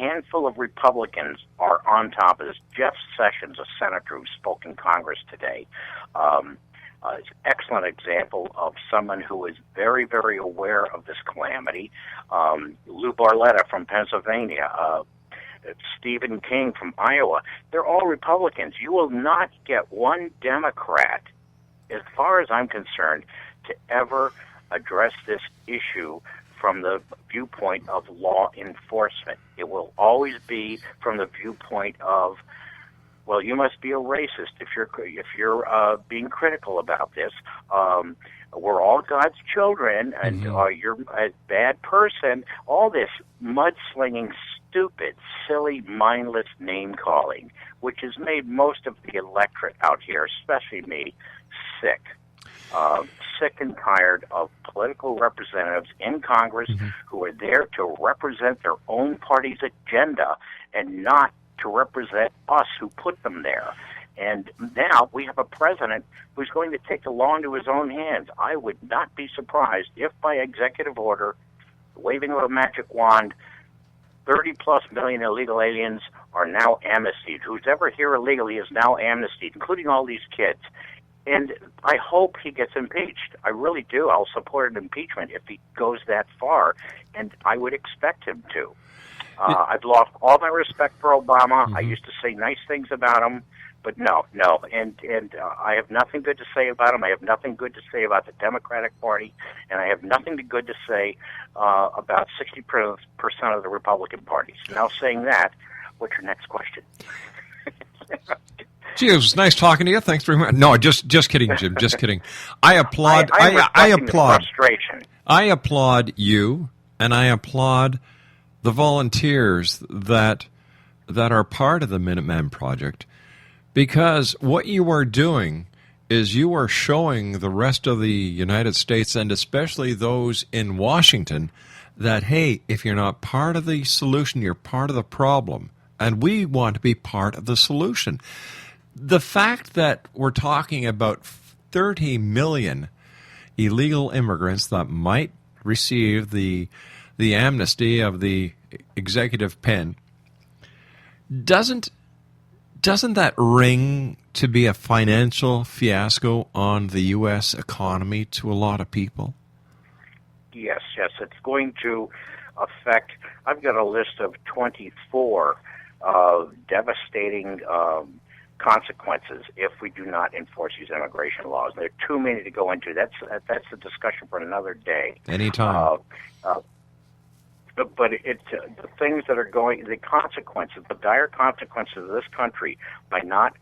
handful of Republicans are on top of this. Jeff Sessions, a senator who spoke in Congress today, is an excellent example of someone who is very, very aware of this calamity. Lou Barletta from Pennsylvania, Stephen King from Iowa, they're all Republicans. You will not get one Democrat, as far as I'm concerned, to ever address this issue from the viewpoint of law enforcement. It will always be from the viewpoint of, well, you must be a racist if you're being critical about this. We're all God's children, and you're a bad person. All this mudslinging, stupid, silly, mindless name-calling, which has made most of the electorate out here, especially me, sick. Sick and tired of political representatives in Congress who are there to represent their own party's agenda and not to represent us who put them there. And now we have a president who's going to take the law into his own hands. I would not be surprised if by executive order, waving of a magic wand, 30-plus million illegal aliens are now amnestied. Who's ever here illegally is now amnestied, including all these kids. And I hope he gets impeached. I really do. I'll support an impeachment if he goes that far, and I would expect him to. I've lost all my respect for Obama. I used to say nice things about him, but no. And I have nothing good to say about him. I have nothing good to say about the Democratic Party, and I have nothing good to say about 60% of the Republican Party. So now saying that, what's your next question? Gee, it was nice talking to you. Thanks very much. No, just kidding, Jim. Just kidding. I applaud. I applaud. Frustration. I applaud you, and I applaud the volunteers that are part of the Minuteman Project, because what you are doing is you are showing the rest of the United States, and especially those in Washington, that, hey, if you're not part of the solution, you're part of the problem, and we want to be part of the solution. The fact that we're talking about 30 million illegal immigrants that might receive the amnesty of the executive pen, doesn't that ring to be a financial fiasco on the U.S. economy to a lot of people? Yes, it's going to affect. I've got a list of 24 devastating consequences if we do not enforce these immigration laws. There are too many to go into. That's a discussion for another day. Anytime. But it's the things that are going, the consequences, the dire consequences of this country by not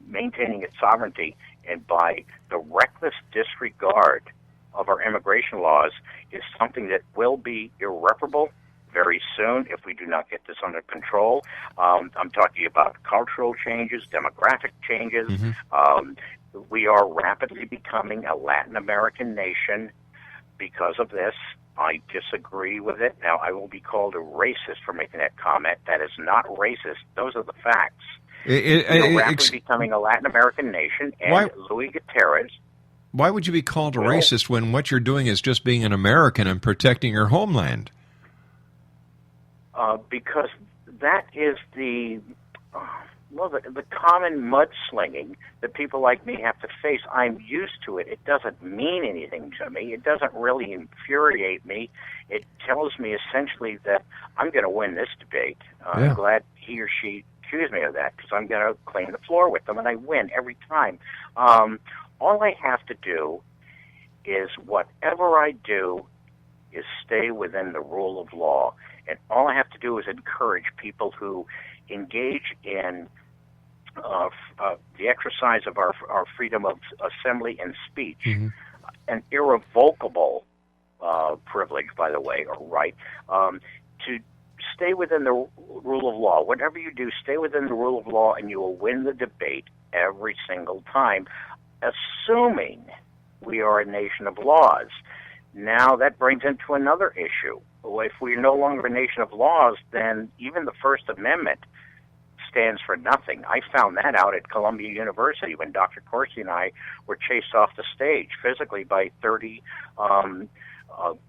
maintaining its sovereignty and by the reckless disregard of our immigration laws is something that will be irreparable very soon if we do not get this under control. I'm talking about cultural changes, demographic changes. We are rapidly becoming a Latin American nation because of this. I disagree with it. Now, I will be called a racist for making that comment. That is not racist. Those are the facts. We're rapidly becoming a Latin American nation, and Luis Gutierrez... Why would you be called a racist when what you're doing is just being an American and protecting your homeland? Because that is the common mudslinging that people like me have to face. I'm used to it. It doesn't mean anything to me. It doesn't really infuriate me. It tells me essentially that I'm going to win this debate. I'm glad he or she accused me of that because I'm going to claim the floor with them, and I win every time. All I have to do is whatever I do is stay within the rule of law. And all I have to do is encourage people who engage in the exercise of our freedom of assembly and speech, an irrevocable privilege, by the way, or right, to stay within the rule of law. Whatever you do, stay within the rule of law, and you will win the debate every single time, assuming we are a nation of laws. Now that brings into another issue. If we're no longer a nation of laws, then even the First Amendment stands for nothing. I found that out at Columbia University when Dr. Corsi and I were chased off the stage physically by 30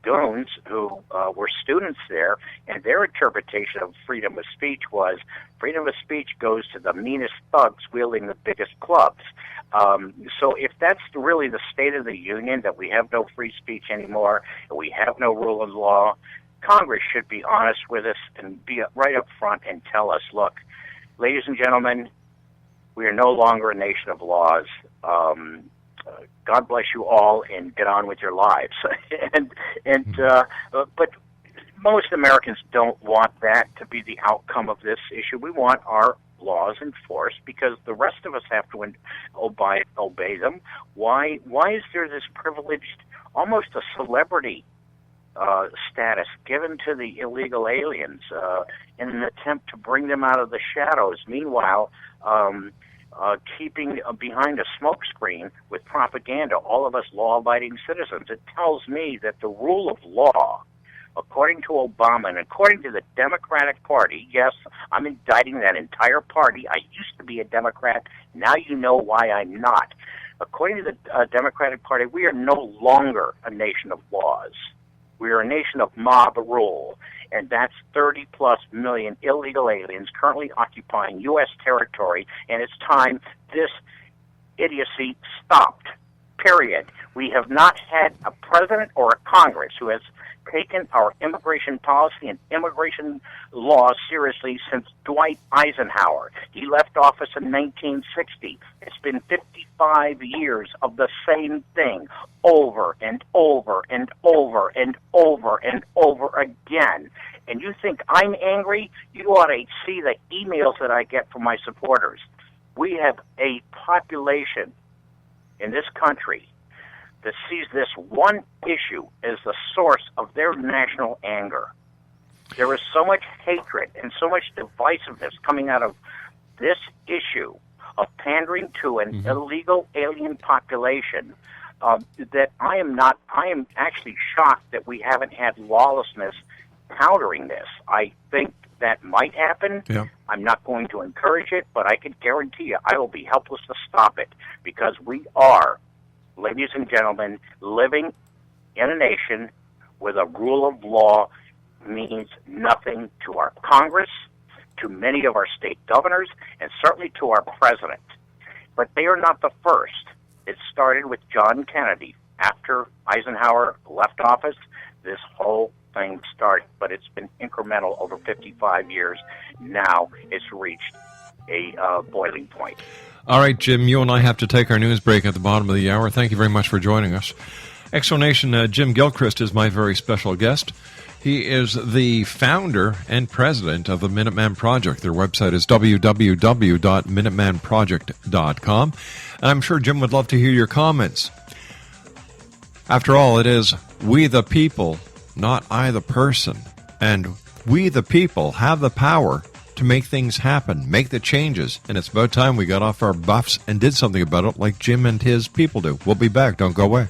goons who were students there, and their interpretation of freedom of speech was freedom of speech goes to the meanest thugs wielding the biggest clubs. So if that's really the state of the union, that we have no free speech anymore, and we have no rule of law, Congress should be honest with us and be right up front and tell us, look, ladies and gentlemen, we are no longer a nation of laws. God bless you all, and get on with your lives. But most Americans don't want that to be the outcome of this issue. We want our laws enforced because the rest of us have to obey them. Why is there this privileged, almost a celebrity status given to the illegal aliens in an attempt to bring them out of the shadows? Meanwhile, keeping behind a smokescreen with propaganda all of us law-abiding citizens. It tells me that the rule of law, according to Obama and according to the Democratic Party, yes, I'm indicting that entire party. I used to be a Democrat. Now you know why I'm not. According to the Democratic Party, we are no longer a nation of laws. We are a nation of mob rule, and that's 30-plus million illegal aliens currently occupying U.S. territory, and it's time this idiocy stopped, period. We have not had a president or a Congress who has taken our immigration policy and immigration laws seriously since Dwight Eisenhower. He left office in 1960. It's been 55 years of the same thing over and over and over and over and over again. And you think I'm angry? You ought to see the emails that I get from my supporters. We have a population in this country that sees this one issue as the source of their national anger. There is so much hatred and so much divisiveness coming out of this issue of pandering to an illegal alien population that I am actually shocked that we haven't had lawlessness countering this. I think that might happen. Yeah. I'm not going to encourage it, but I can guarantee you I will be helpless to stop it because we are, ladies and gentlemen, living in a nation where the rule of law means nothing to our Congress, to many of our state governors, and certainly to our president. But they are not the first. It started with John Kennedy. After Eisenhower left office, this whole thing started, but it's been incremental over 55 years. Now it's reached a boiling point. All right, Jim, you and I have to take our news break at the bottom of the hour. Thank you very much for joining us. Exonation, Jim Gilchrist is my very special guest. He is the founder and president of the Minuteman Project. Their website is www.minutemanproject.com. And I'm sure Jim would love to hear your comments. After all, it is we the people, not I the person. And we the people have the power to make things happen, make the changes. And it's about time we got off our buffs and did something about it like Jim and his people do. We'll be back. Don't go away.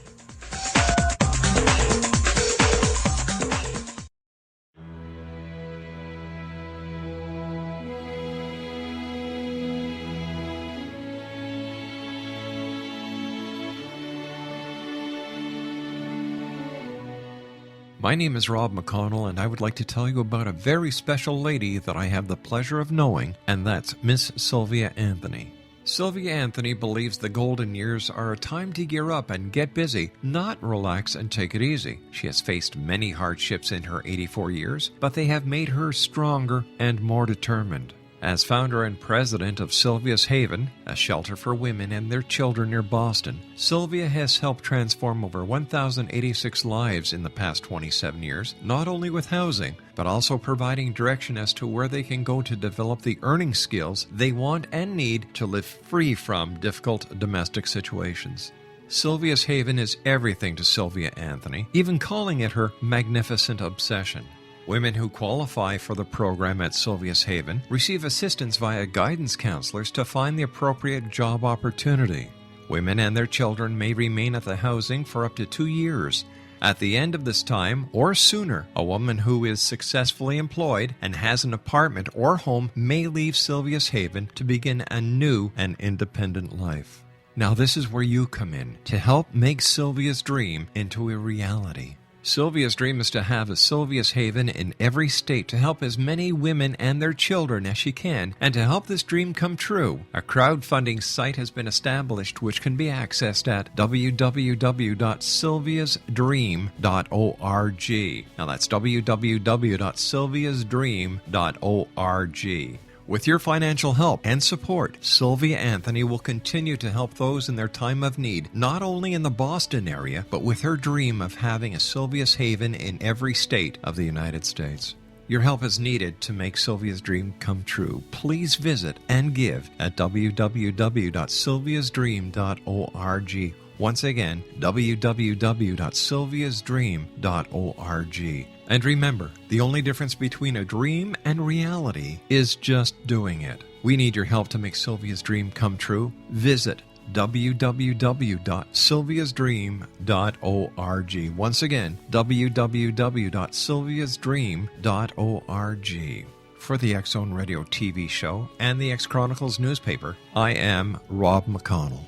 My name is Rob McConnell, and I would like to tell you about a very special lady that I have the pleasure of knowing, and that's Miss Sylvia Anthony. Sylvia Anthony believes the golden years are a time to gear up and get busy, not relax and take it easy. She has faced many hardships in her 84 years, but they have made her stronger and more determined. As founder and president of Sylvia's Haven, a shelter for women and their children near Boston, Sylvia has helped transform over 1,086 lives in the past 27 years, not only with housing, but also providing direction as to where they can go to develop the earning skills they want and need to live free from difficult domestic situations. Sylvia's Haven is everything to Sylvia Anthony, even calling it her magnificent obsession. Women who qualify for the program at Sylvia's Haven receive assistance via guidance counselors to find the appropriate job opportunity. Women and their children may remain at the housing for up to 2 years. At the end of this time, or sooner, a woman who is successfully employed and has an apartment or home may leave Sylvia's Haven to begin a new and independent life. Now this is where you come in to help make Sylvia's dream into a reality. Sylvia's dream is to have a Sylvia's Haven in every state to help as many women and their children as she can, and to help this dream come true. A crowdfunding site has been established which can be accessed at www.sylviasdream.org. Now that's www.sylviasdream.org. With your financial help and support, Sylvia Anthony will continue to help those in their time of need, not only in the Boston area, but with her dream of having a Sylvia's Haven in every state of the United States. Your help is needed to make Sylvia's dream come true. Please visit and give at www.sylviasdream.org. Once again, www.sylviasdream.org. And remember, the only difference between a dream and reality is just doing it. We need your help to make Sylvia's dream come true. Visit www.sylviasdream.org. Once again, www.sylviasdream.org. For the X Zone Radio TV show and the X Chronicles newspaper, I am Rob McConnell.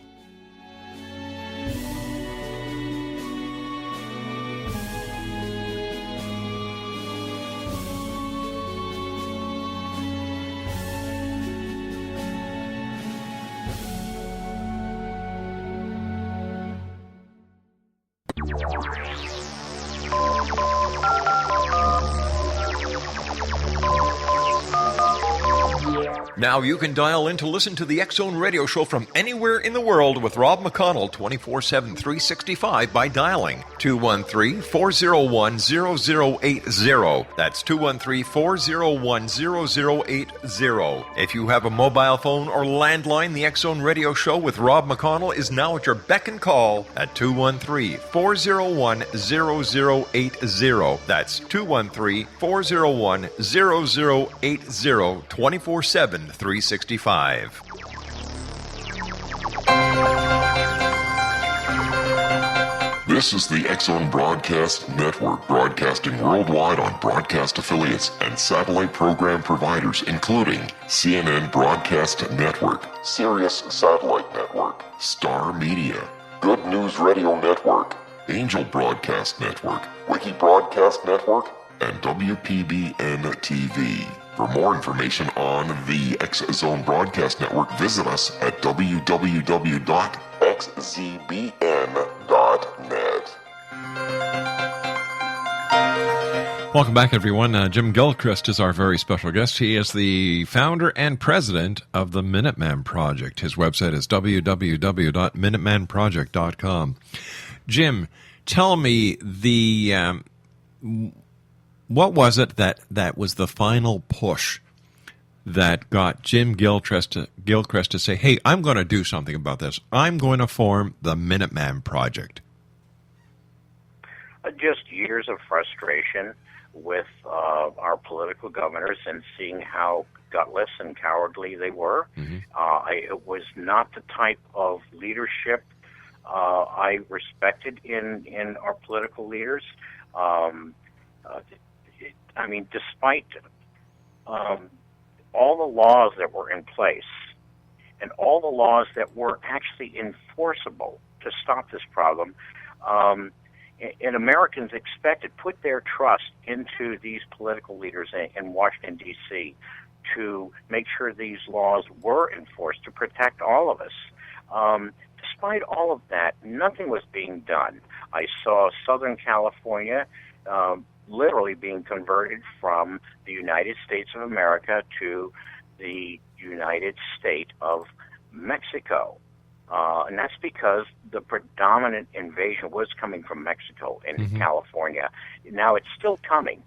Now you can dial in to listen to the X Zone Radio Show from anywhere in the world with Rob McConnell 24/7, 365 by dialing 213-401-0080. That's 213-401-0080. If you have a mobile phone or landline, the X Zone Radio Show with Rob McConnell is now at your beck and call at 213-401-0080. That's 213-401-0080, 24/7, 365. This is the X Zone Broadcast Network, broadcasting worldwide on broadcast affiliates and satellite program providers, including CNN Broadcast Network, Sirius Satellite Network, Star Media, Good News Radio Network, Angel Broadcast Network, Wiki Broadcast Network, and WPBN TV. For more information on the X Zone Broadcast Network, visit us at www.xzbn.net. Welcome back, everyone. Jim Gilchrist is our very special guest. He is the founder and president of the Minuteman Project. His website is www.minutemanproject.com. Jim, tell me what was it that was the final push that got Jim Gilchrist to say, hey, I'm going to do something about this. I'm going to form the Minuteman Project? Just years of frustration with our political governors and seeing how gutless and cowardly they were. Mm-hmm. It was not the type of leadership I respected in our political leaders. Despite all the laws that were in place and all the laws that were actually enforceable to stop this problem, and Americans put their trust into these political leaders in Washington, D.C. to make sure these laws were enforced to protect all of us. Despite all of that, nothing was being done. I saw Southern California literally being converted from the United States of America to the United State of Mexico. And that's because the predominant invasion was coming from Mexico and California. Now it's still coming,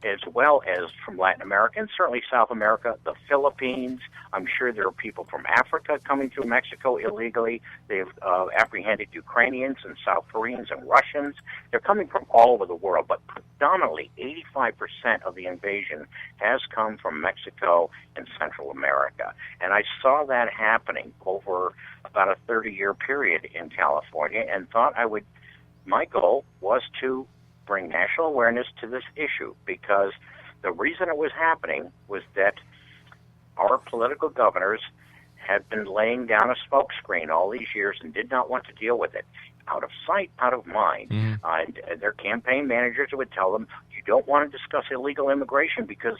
as well as from Latin America and certainly South America, the Philippines. I'm sure there are people from Africa coming through Mexico illegally. They've apprehended Ukrainians and South Koreans and Russians. They're coming from all over the world, but predominantly 85% of the invasion has come from Mexico and Central America. And I saw that happening over about a 30-year period in California and thought my goal was to bring national awareness to this issue, because the reason it was happening was that our political governors had been laying down a smokescreen all these years and did not want to deal with it. out of sight, out of mind. And their campaign managers would tell them, you don't want to discuss illegal immigration because